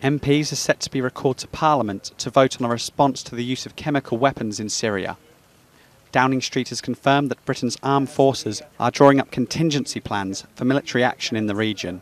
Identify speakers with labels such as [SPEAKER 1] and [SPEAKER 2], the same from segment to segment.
[SPEAKER 1] MPs are set to be recalled to Parliament to vote on a response to the use of chemical weapons in Syria. Downing Street has confirmed that Britain's armed forces are drawing up contingency plans for military action in the region.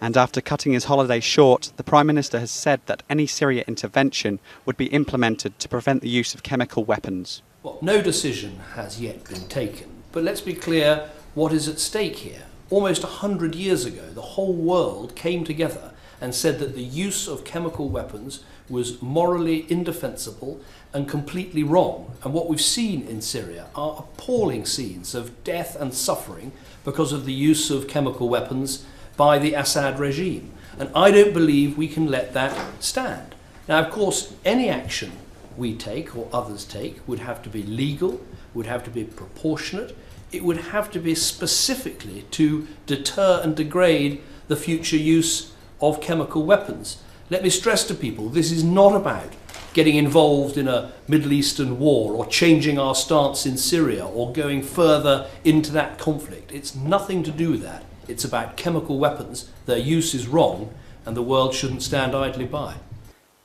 [SPEAKER 1] And after cutting his holiday short, the Prime Minister has said that any Syria intervention would be implemented to prevent the use of chemical weapons.
[SPEAKER 2] Well, no decision has yet been taken, but let's be clear what is at stake here. Almost 100 years ago, the whole world came together and said that the use of chemical weapons was morally indefensible and completely wrong. And what we've seen in Syria are appalling scenes of death and suffering because of the use of chemical weapons by the Assad regime. And I don't believe we can let that stand. Now, of course, any action we take or others take would have to be legal, would have to be proportionate, it would have to be specifically to deter and degrade the future use of chemical weapons. Let me stress to people, this is not about getting involved in a Middle Eastern war or changing our stance in Syria or going further into that conflict. It's nothing to do with that. It's about chemical weapons. Their use is wrong and the world shouldn't stand idly by.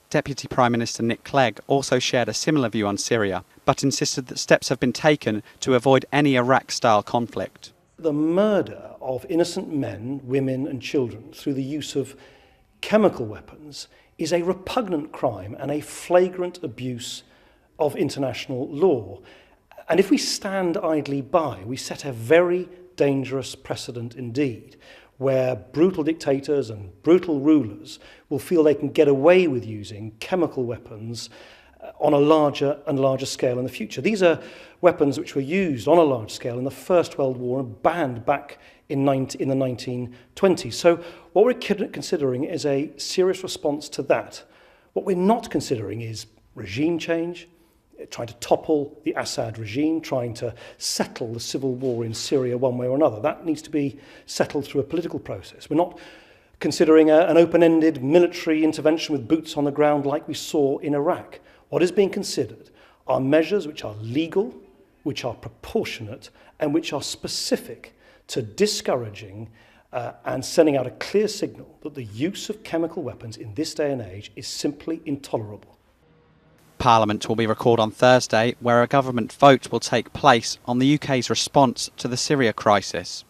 [SPEAKER 1] Deputy Prime Minister Nick Clegg also shared a similar view on Syria, but insisted that steps have been taken to avoid any Iraq-style conflict.
[SPEAKER 3] The murder of innocent men, women and children through the use of chemical weapons is a repugnant crime and a flagrant abuse of international law. And if we stand idly by, we set a very dangerous precedent indeed, where brutal dictators and brutal rulers will feel they can get away with using chemical weapons on a larger and larger scale in the future. These are weapons which were used on a large scale in the First World War and banned back in the 1920s. So what we're considering is a serious response to that. What we're not considering is regime change, trying to topple the Assad regime, trying to settle the civil war in Syria one way or another. That needs to be settled through a political process. We're not considering an open-ended military intervention with boots on the ground like we saw in Iraq. What is being considered are measures which are legal, which are proportionate, and which are specific to discouraging and sending out a clear signal that the use of chemical weapons in this day and age is simply intolerable.
[SPEAKER 1] Parliament will be recalled on Thursday, where a government vote will take place on the UK's response to the Syria crisis.